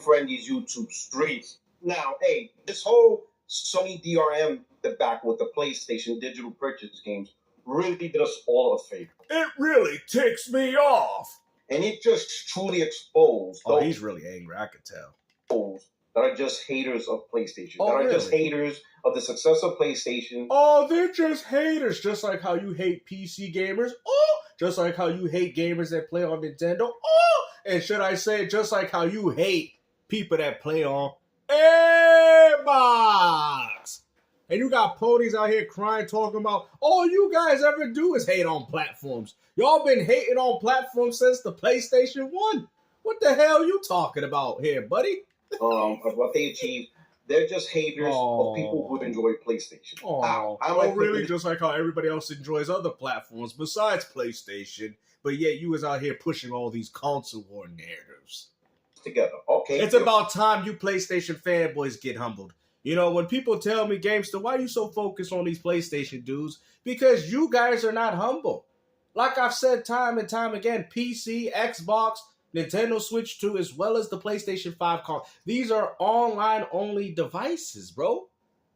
friend these YouTube streets. Now, hey, this whole Sony DRM debacle with the PlayStation digital purchase games really did us all a favor. It really ticks me off. And it just truly exposed those he's really angry, I could tell. That are just haters of PlayStation. Oh, that are really? Just haters of the success of PlayStation. Oh, they're just haters, just like how you hate PC gamers. Oh, just like how you hate gamers that play on Nintendo. Oh, and should I say, just like how you hate people that play on Xbox. And you got ponies out here crying, talking about all you guys ever do is hate on platforms. Y'all been hating on platforms since the PlayStation 1. What the hell you talking about here, buddy? Of what they achieved. They're just haters of people who enjoy PlayStation. Really? Just like how everybody else enjoys other platforms besides PlayStation, but yet you was out here pushing all these console war narratives. Together, okay. It's about time you PlayStation fanboys get humbled. You know, when people tell me, Gamester, why are you so focused on these PlayStation dudes? Because you guys are not humble. Like I've said time and time again, PC, Xbox, Nintendo Switch 2, as well as the PlayStation 5 console. These are online-only devices, bro.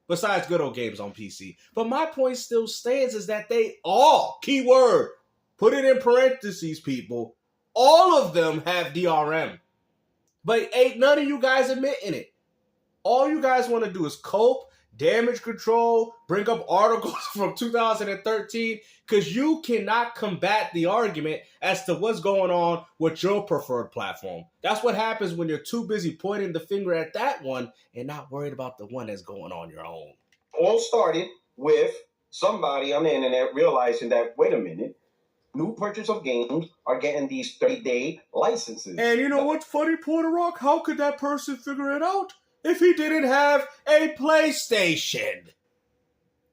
Besides good old games on PC. But my point still stands is that they all, keyword, put it in parentheses, people, all of them have DRM. But ain't none of you guys admitting it. All you guys want to do is cope, damage control, bring up articles from 2013, because you cannot combat the argument as to what's going on with your preferred platform. That's what happens when you're too busy pointing the finger at that one and not worried about the one that's going on your own. All started with somebody on the internet realizing that, wait a minute, new purchase of games are getting these 30-day licenses. And you know what's funny, Puertorock? How could that person figure it out if he didn't have a PlayStation?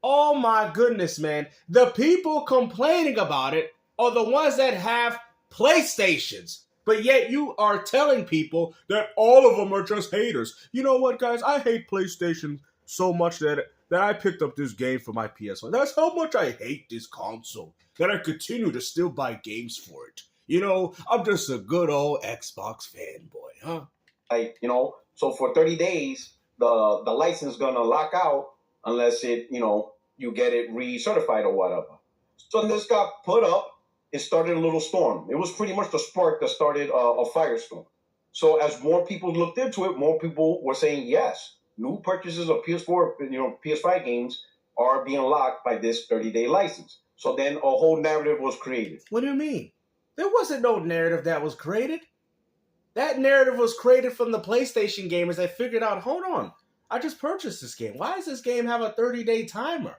Oh my goodness, man. The people complaining about it are the ones that have PlayStations. But yet you are telling people that all of them are just haters. You know what, guys? I hate PlayStation so much that I picked up this game for my PS4. That's how much I hate this console, that I continue to still buy games for it. You know, I'm just a good old Xbox fanboy, huh? So for 30 days, the license is going to lock out unless you get it recertified or whatever. So this got put up. It started a little storm. It was pretty much the spark that started a firestorm. So as more people looked into it, more people were saying, yes, new purchases of PS4, PS5 games are being locked by this 30-day license. So then a whole narrative was created. What do you mean? There wasn't no narrative that was created. That narrative was created from the PlayStation gamers that figured out, hold on, I just purchased this game. Why does this game have a 30-day timer?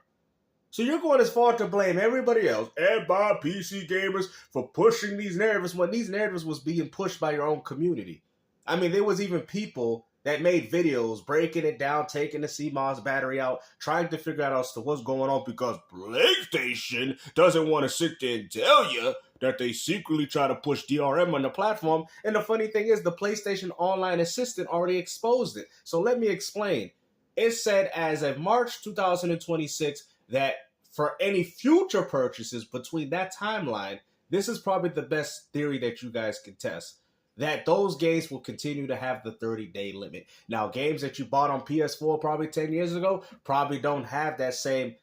So you're going as far to blame everybody else and by PC gamers for pushing these narratives when these narratives was being pushed by your own community. I mean, there was even people that made videos breaking it down, taking the CMOS battery out, trying to figure out as to what's going on because PlayStation doesn't want to sit there and tell you that they secretly try to push DRM on the platform. And the funny thing is the PlayStation Online Assistant already exposed it. So let me explain. It said as of March 2026 that for any future purchases between that timeline, this is probably the best theory that you guys can test, that those games will continue to have the 30-day limit. Now, games that you bought on PS4 probably 10 years ago probably don't have that same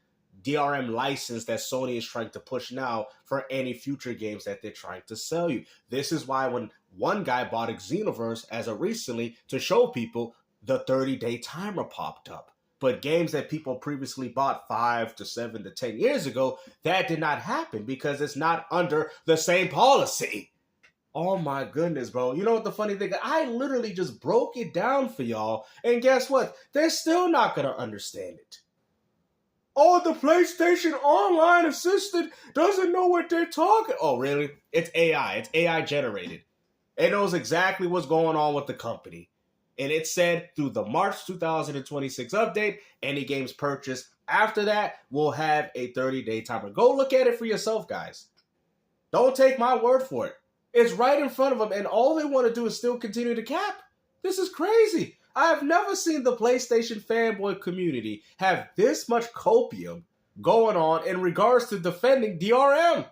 DRM license that Sony is trying to push now for any future games that they're trying to sell you. This is why when one guy bought Xenoverse as of recently to show people, the 30-day timer popped up. But games that people previously bought 5 to 7 to 10 years ago, that did not happen because it's not under the same policy. Oh my goodness, bro. You know what the funny thing is? I literally just broke it down for y'all. And guess what? They're still not going to understand it. Oh, the PlayStation Online Assistant doesn't know what they're talking. Oh, really? It's AI. It's AI generated. It knows exactly what's going on with the company. And it said through the March 2026 update, any games purchased after that will have a 30-day timer. Go look at it for yourself, guys. Don't take my word for it. It's right in front of them, and all they want to do is still continue to cap. This is crazy. I have never seen the PlayStation fanboy community have this much copium going on in regards to defending DRM.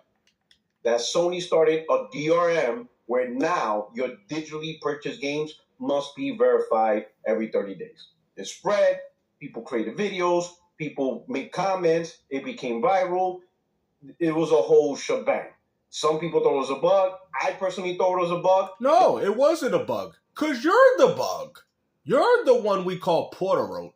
That Sony started a DRM where now your digitally purchased games must be verified every 30 days. It spread, people created videos, people made comments, it became viral. It was a whole shebang. Some people thought it was a bug. I personally thought it was a bug. No, it wasn't a bug. Because you're the bug. You're the one we call Puertorock.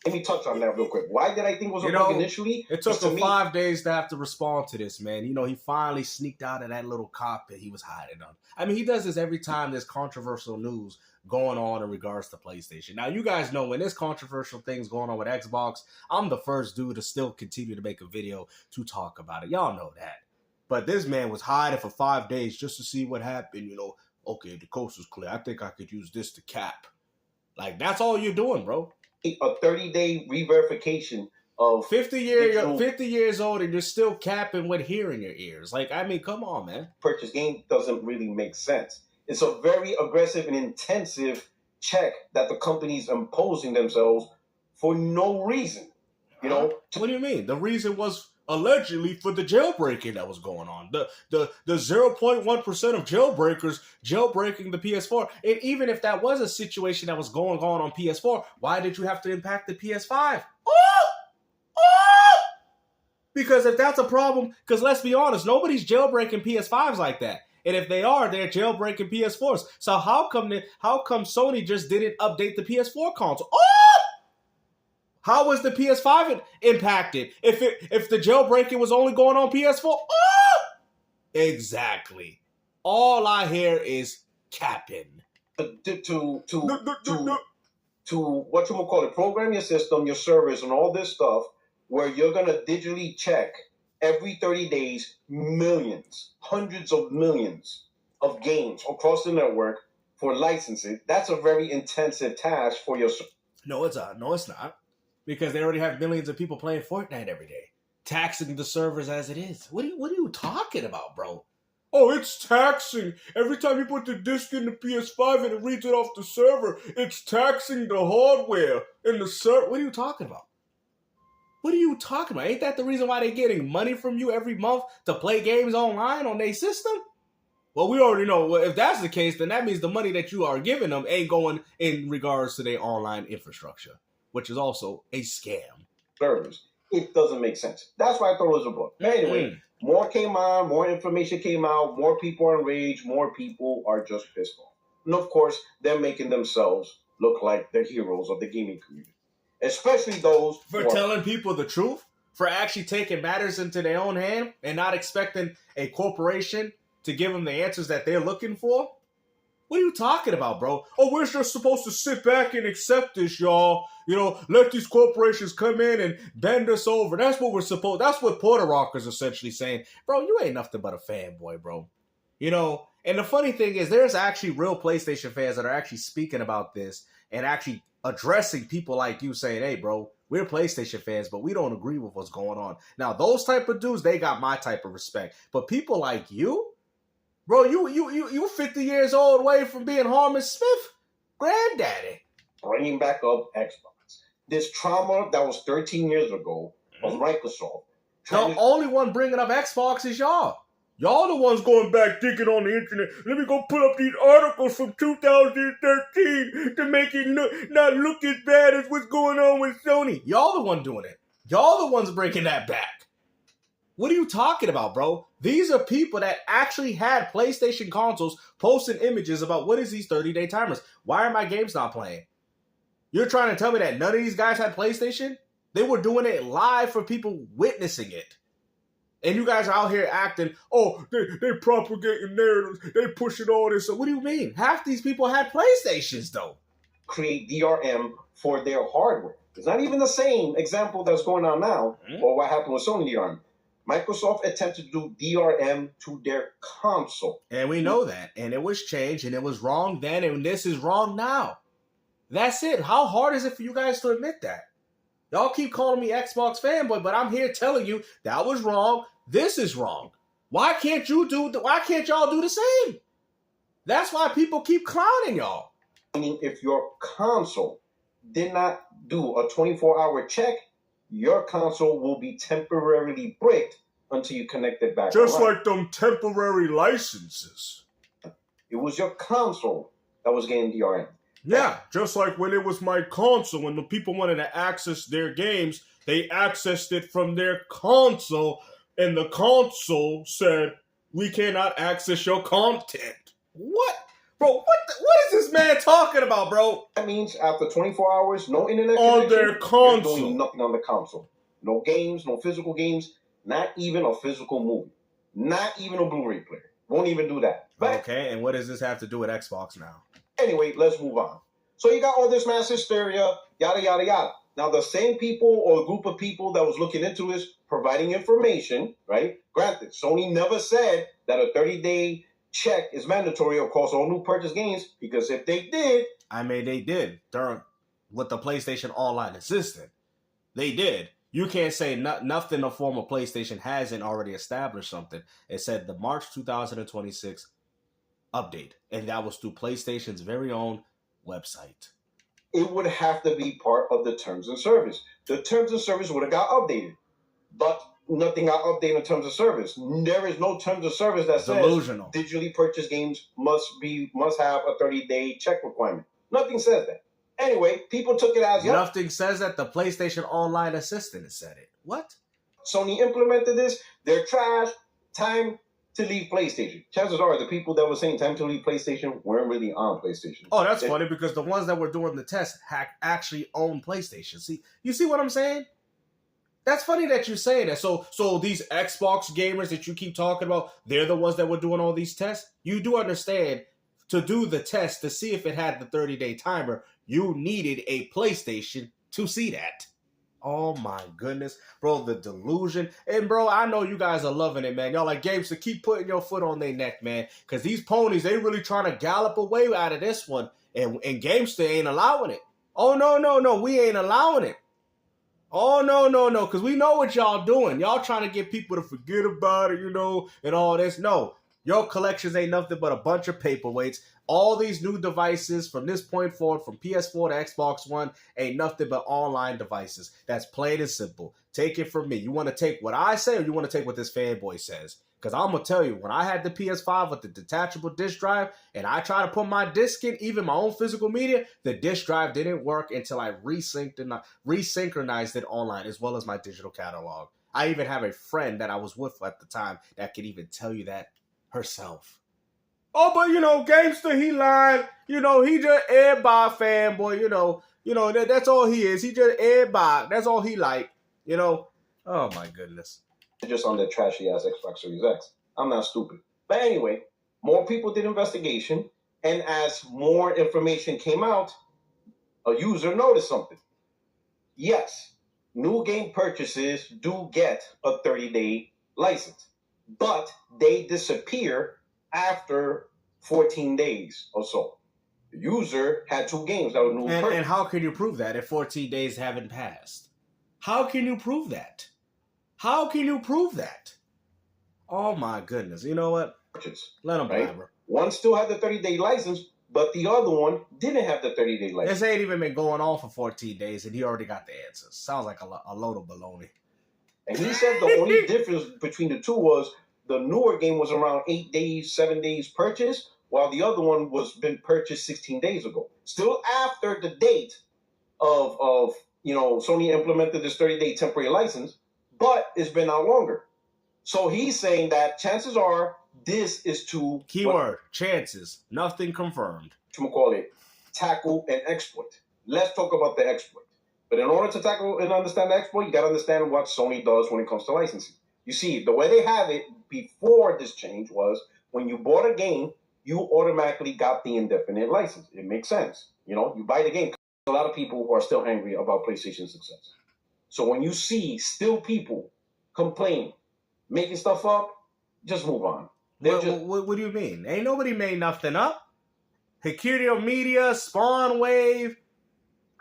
Let me touch on that real quick. Why did I think it was a bug initially? It took him 5 days to have to respond to this, man. You know, he finally sneaked out of that little cockpit he was hiding on. I mean, he does this every time there's controversial news going on in regards to PlayStation. Now, you guys know when there's controversial things going on with Xbox, I'm the first dude to still continue to make a video to talk about it. Y'all know that. But this man was hiding for 5 days just to see what happened. You know, okay, the coast was clear. I think I could use this to cap. Like, that's all you're doing, bro. A 30-day re-verification of 50 years old and you're still capping with hair in your ears. Like, I mean, come on, man. Purchase game doesn't really make sense. It's a very aggressive and intensive check that the company's imposing themselves for no reason. You know? What do you mean? The reason was allegedly for the jailbreaking that was going on. The 0.1% of jailbreakers jailbreaking the PS4. And even if that was a situation that was going on PS4, why did you have to impact the PS5? Because if that's a problem, because let's be honest, nobody's jailbreaking PS5s like that. And if they are, they're jailbreaking PS4s. So how come Sony just didn't update the PS4 console? How was the PS5 impacted if the jailbreaking was only going on PS4? Exactly. All I hear is capping. To what you would call it, program your system, your servers, and all this stuff, where you're gonna digitally check every 30 days millions, hundreds of millions of games across the network for licensing. That's a very intensive task for your. No, it's not. Because they already have millions of people playing Fortnite every day, taxing the servers as it is. What are you talking about, bro? Oh, it's taxing. Every time you put the disc in the PS5 and it reads it off the server, it's taxing the hardware and the server. What are you talking about? What are you talking about? Ain't that the reason why they're getting money from you every month to play games online on their system? Well, we already know. Well, if that's the case, then that means the money that you are giving them ain't going in regards to their online infrastructure, which is also a scam. Servers. It doesn't make sense. That's why I thought it was a book. Anyway, more came on, more information came out, more people are enraged, more people are just pissed off. And of course, they're making themselves look like the heroes of the gaming community. Especially those for telling people the truth, for actually taking matters into their own hand and not expecting a corporation to give them the answers that they're looking for. What are you talking about, bro? Oh, we're just supposed to sit back and accept this, y'all. You know, let these corporations come in and bend us over. That's what we're supposed. That's what Puertorock is essentially saying. Bro, you ain't nothing but a fanboy, bro. You know, and the funny thing is there's actually real PlayStation fans that are actually speaking about this and actually addressing people like you saying, hey, bro, we're PlayStation fans, but we don't agree with what's going on. Now, those type of dudes, they got my type of respect. But people like you, bro, you 50 years old away from being Harmon Smith, granddaddy. Bringing back up Xbox. This trauma that was 13 years ago of Microsoft. The only one bringing up Xbox is y'all. Y'all the ones going back digging on the internet. Let me go pull up these articles from 2013 to make it not look as bad as what's going on with Sony. Y'all the one doing it. Y'all the ones breaking that back. What are you talking about, bro? These are people that actually had PlayStation consoles posting images about what is these 30-day timers. Why are my games not playing? You're trying to tell me that none of these guys had PlayStation? They were doing it live for people witnessing it. And you guys are out here acting, oh, they propagating narratives, they pushing all this. So what do you mean? Half these people had PlayStations, though. Create DRM for their hardware. It's not even the same example that's going on now, or what happened with Sony DRM. Microsoft attempted to do DRM to their console. And we know that. And it was changed, and it was wrong then, and this is wrong now. That's it. How hard is it for you guys to admit that? Y'all keep calling me Xbox fanboy, but I'm here telling you that was wrong. This is wrong. Why can't y'all do the same? That's why people keep clowning y'all. Meaning, if your console did not do a 24-hour check, your console will be temporarily bricked until you connect it back. Just like them temporary licenses. It was your console that that was getting DRM. Yeah, just like when it was my console, when the people wanted to access their games, they accessed it from their console, and the console said, we cannot access your content. What? Bro, what is this man talking about, bro? That means after 24 hours, no internet on connection, their console. you're doing nothing on the console. No games, no physical games, not even a physical movie. Not even a Blu-ray player. Won't even do that. But okay, and what does this have to do with Xbox now? Anyway, let's move on. So you got all this mass hysteria, yada, yada, yada. Now, the same people or group of people that was looking into this, providing information, right? Granted, Sony never said that a 30-day check is mandatory across all new purchase games, because if they did... I mean, they did during with the PlayStation Online Assistant. They did. You can't say nothing in the form of PlayStation hasn't already established something. It said the March 2026 update, and that was through PlayStation's very own website. It would have to be part of the terms and service. The terms and service would have got updated, but nothing got updated in terms of service. There is no terms of service that says digitally purchased games must have a 30-day check requirement. Nothing says that. Anyway, people took it as nothing says that. The PlayStation Online Assistant said it. What? Sony implemented this. They're trash. Time to leave PlayStation. Chances are the people that were saying time to leave PlayStation weren't really on PlayStation. Oh, that's funny, because the ones that were doing the test actually own PlayStation. See, you see what I'm saying? That's funny that you say that. So these Xbox gamers that you keep talking about, they're the ones that were doing all these tests? You do understand, to do the test, to see if it had the 30-day timer, you needed a PlayStation to see that. Oh my goodness. Bro, the delusion. And bro, I know you guys are loving it, man. Y'all like, Gabe, so keep putting your foot on their neck, man. Because these ponies, they really trying to gallop away out of this one. And Gamester ain't allowing it. Oh, no, we ain't allowing it. Oh, no, because we know what y'all doing. Y'all trying to get people to forget about it, and all this. No, your collections ain't nothing but a bunch of paperweights. All these new devices from this point forward, from PS4 to Xbox One, ain't nothing but online devices. That's plain and simple. Take it from me. You want to take what I say, or you want to take what this fanboy says? Because I'm going to tell you, when I had the PS5 with the detachable disk drive, and I tried to put my disc in, even my own physical media, the disk drive didn't work until I resynchronized it online, as well as my digital catalog. I even have a friend that I was with at the time that could even tell you that herself. Oh, but Gamester, he lied. He just airbag fanboy. That's all he is. He just airbag. That's all he like. Oh my goodness. Just on that trashy ass Xbox Series X. I'm not stupid. But anyway, more people did investigation, and as more information came out, a user noticed something. Yes, new game purchases do get a 30-day license, but they disappear after 14 days or so. The user had 2 games that were new. And how can you prove that if 14 days haven't passed? How can you prove that? How can you prove that? Oh my goodness. You know what? Let them blabber. One still had the 30-day license, but the other one didn't have the 30-day license. This ain't even been going on for 14 days, and he already got the answers. Sounds like a load of baloney. And he said the only difference between the two was the newer game was around 8 days, 7 days purchase, while the other one was been purchased 16 days ago. Still after the date of Sony implemented this 30-day temporary license, but it's been out longer. So he's saying that chances are this is to... Keyword, chances, nothing confirmed. Tackle an exploit. Let's talk about the exploit. But in order to tackle and understand the exploit, you got to understand what Sony does when it comes to licensing. You see, the way they have it before this change was when you bought a game, you automatically got the indefinite license. It makes sense. You buy the game. A lot of people are still angry about PlayStation's success. So when you see still people complain, making stuff up, just move on. What do you mean? Ain't nobody made nothing up. Hikurio Media, Spawn Wave.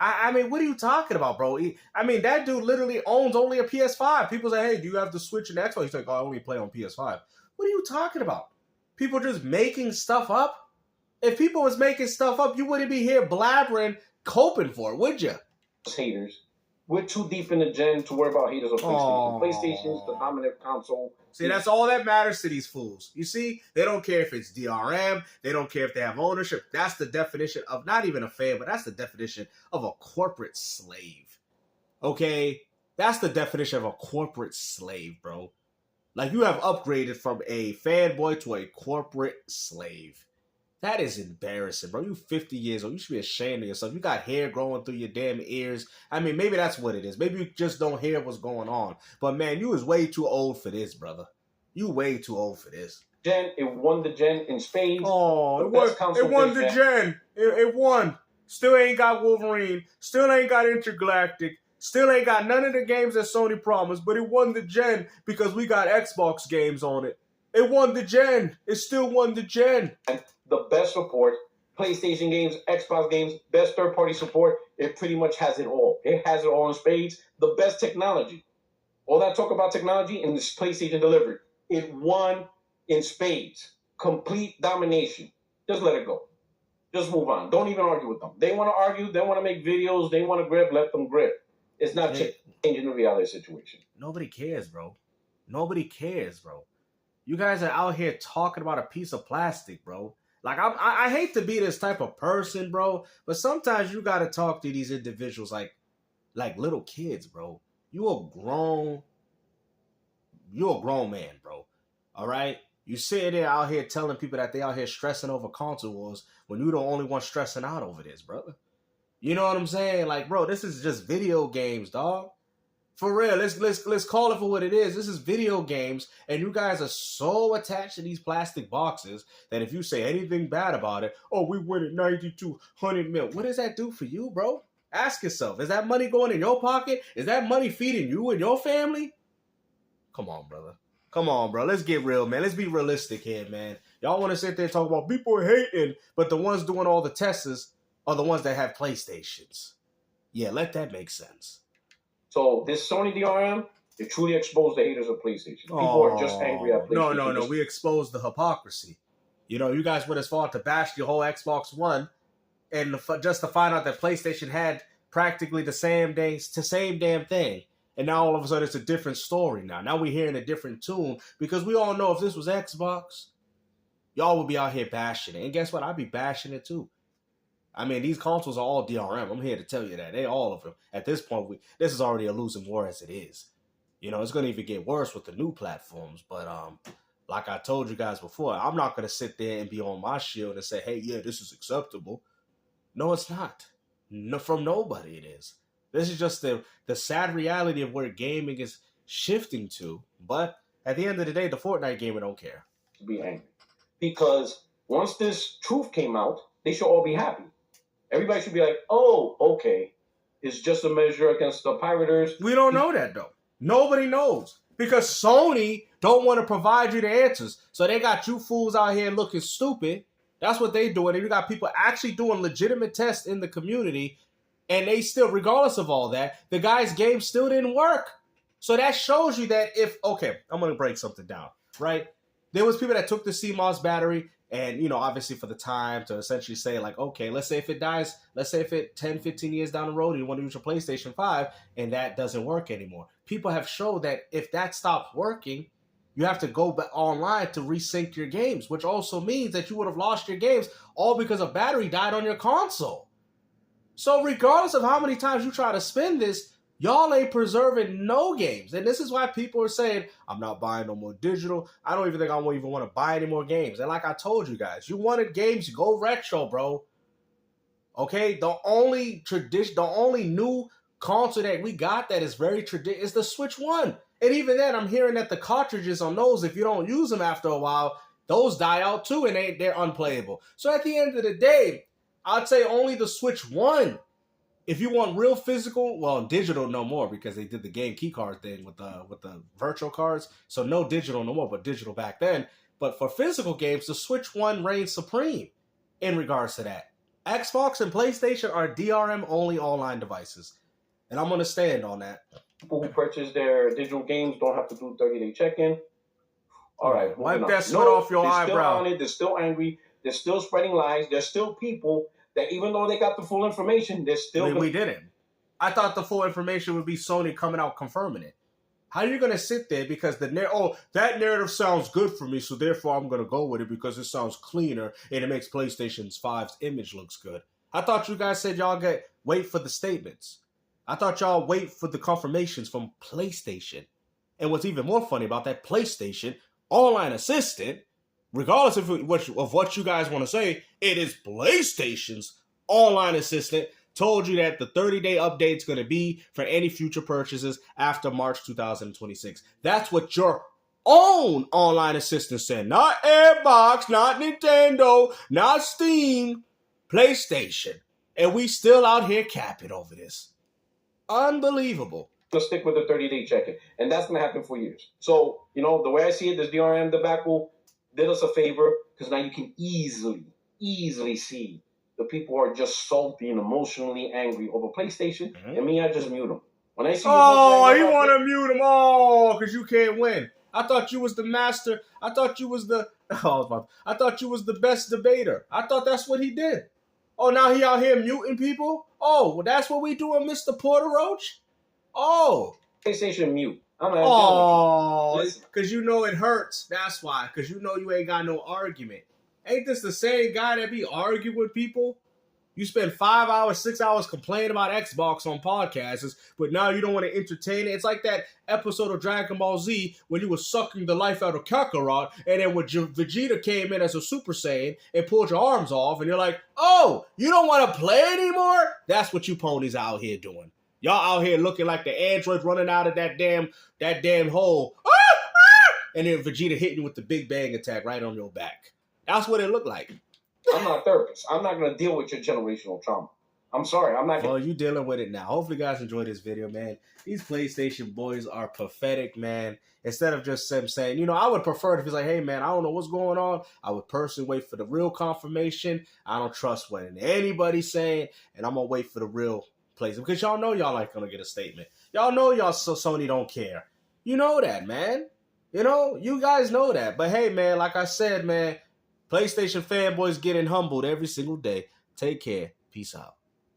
I mean, what are you talking about, bro? I mean, that dude literally owns only a PS5. People say, hey, do you have the Switch and the Xbox? He's like, oh, I only play on PS5. What are you talking about? People just making stuff up? If people was making stuff up, you wouldn't be here blabbering, coping for it, would you? Haters we're too deep in the gen to worry about haters of PlayStation. PlayStation's the dominant console. See, that's all that matters to these fools. You see, they don't care if it's DRM. They don't care if they have ownership. That's the definition of not even a fan, but that's the definition of a corporate slave. Okay? That's the definition of a corporate slave, bro. Like, you have upgraded from a fanboy to a corporate slave. That is embarrassing, bro. You 50 years old. You should be ashamed of yourself. You got hair growing through your damn ears. I mean, maybe that's what it is. Maybe you just don't hear what's going on. But, man, you is way too old for this, brother. You way too old for this. Gen, it won the gen in spades. Oh, it won the gen. It won. Still ain't got Wolverine. Still ain't got Intergalactic. Still ain't got none of the games that Sony promised. But it won the gen because we got Xbox games on it. It won the gen. It still won the gen. And the best support, PlayStation games, Xbox games, best third-party support. It pretty much has it all. It has it all in spades. The best technology. All that talk about technology and this PlayStation delivered. It won in spades. Complete domination. Just let it go. Just move on. Don't even argue with them. They want to argue. They want to make videos. They want to grip. Let them grip. It's not changing the reality situation. Nobody cares, bro. Nobody cares, bro. You guys are out here talking about a piece of plastic, bro. Like, I hate to be this type of person, bro, but sometimes you got to talk to these individuals like little kids, bro. You're a grown man, bro. All right? You sitting there out here telling people that they out here stressing over console wars when you the only one stressing out over this, brother. You know what I'm saying? Like, bro, this is just video games, dog. For real, let's call it for what it is. This is video games, and you guys are so attached to these plastic boxes that if you say anything bad about it, oh, we win at 9,200 mil. What does that do for you, bro? Ask yourself, is that money going in your pocket? Is that money feeding you and your family? Come on, brother. Come on, bro. Let's get real, man. Let's be realistic here, man. Y'all want to sit there and talk about people hating, but the ones doing all the tests are the ones that have PlayStations. Yeah, let that make sense. So this Sony DRM, it truly exposed the haters of PlayStation. People are just angry at PlayStation. No. We exposed the hypocrisy. You know, you guys went as far to bash your whole Xbox One, and just to find out that PlayStation had practically the same damn thing. And now all of a sudden it's a different story now. Now we're hearing a different tune because we all know if this was Xbox, y'all would be out here bashing it. And guess what? I'd be bashing it too. I mean, these consoles are all DRM. I'm here to tell you that. They all of them. At this point, this is already a losing war as it is. You know, it's going to even get worse with the new platforms. But like I told you guys before, I'm not going to sit there and be on my shield and say, hey, yeah, this is acceptable. No, it's not. No, from nobody it is. This is just the sad reality of where gaming is shifting to. But at the end of the day, the Fortnite gamer don't care. To be angry. Because once this truth came out, they should all be happy. Everybody should be like, oh, okay. It's just a measure against the pirators. We don't know that, though. Nobody knows. Because Sony don't want to provide you the answers. So they got you fools out here looking stupid. That's what they doing. And you got people actually doing legitimate tests in the community. And they still, regardless of all that, the guy's game still didn't work. So that shows you that I'm going to break something down, right? There was people that took the CMOS battery and, you know, obviously for the time to essentially say like, okay, let's say if it dies, let's say if it 10, 15 years down the road, you want to use your PlayStation 5 and that doesn't work anymore. People have showed that if that stops working, you have to go back online to resync your games, which also means that you would have lost your games all because a battery died on your console. So regardless of how many times you try to spin this, y'all ain't preserving no games. And this is why people are saying, I'm not buying no more digital. I don't even think I even want to buy any more games. And like I told you guys, you wanted games, go retro, bro. Okay? The only new console that we got that is very traditional is the Switch 1. And even then, I'm hearing that the cartridges on those, if you don't use them after a while, those die out too and they're unplayable. So at the end of the day, I'd say only the Switch 1. If you want real physical, well, digital no more because they did the game keycard thing with the virtual cards. So no digital no more, but digital back then. But for physical games, the Switch 1 reigns supreme in regards to that. Xbox and PlayStation are DRM only online devices. And I'm going to stand on that. People who purchase their digital games don't have to do 30-day check-in. All right. Wipe that sweat off your eyebrow. They're still on it. They're still angry. They're still spreading lies. There's still people that even though they got the full information, they're still... We didn't. I thought the full information would be Sony coming out confirming it. How are you going to sit there because that narrative sounds good for me, so therefore I'm going to go with it because it sounds cleaner and it makes PlayStation 5's image looks good. I thought you guys said y'all wait for the statements. I thought y'all wait for the confirmations from PlayStation. And what's even more funny about that PlayStation online assistant, regardless of what you guys want to say, it is PlayStation's online assistant told you that the 30-day update's going to be for any future purchases after March 2026. That's what your own online assistant said. Not Airbox, not Nintendo, not Steam, PlayStation. And we still out here capping over this. Unbelievable. Let's stick with the 30-day check-in. And that's going to happen for years. So, the way I see it, this DRM debacle did us a favor because now you can easily see the people who are just salty and emotionally angry over PlayStation. Mm-hmm. And me, I just mute them. When I see you want to mute them because you can't win. I thought you was the master. I thought you was the best debater. I thought that's what he did. Oh, now he out here muting people? Oh, well, that's what we doing, Mr. Puertorock? Oh. PlayStation mute. Because it hurts. That's why. Because you ain't got no argument. Ain't this the same guy that be arguing with people? You spend 5 hours, 6 hours complaining about Xbox on podcasts, but now you don't want to entertain it. It's like that episode of Dragon Ball Z when you were sucking the life out of Kakarot, and then when Vegeta came in as a Super Saiyan and pulled your arms off, and you're like, oh, you don't want to play anymore? That's what you ponies out here doing. Y'all out here looking like the androids running out of that damn hole. And then Vegeta hitting you with the Big Bang attack right on your back. That's what it looked like. I'm not a therapist. I'm not going to deal with your generational trauma. I'm sorry. I'm not going to. Well, you dealing with it now. Hopefully you guys enjoyed this video, man. These PlayStation boys are pathetic, man. Instead of just them saying, I would prefer it if he's like, hey, man, I don't know what's going on. I would personally wait for the real confirmation. I don't trust what anybody's saying, and I'm going to wait for the real PlayStation. Because y'all know y'all ain't going to get a statement. Y'all know Sony don't care. You know that, man. You guys know that. But hey, man, like I said, man, PlayStation fanboys getting humbled every single day. Take care. Peace out.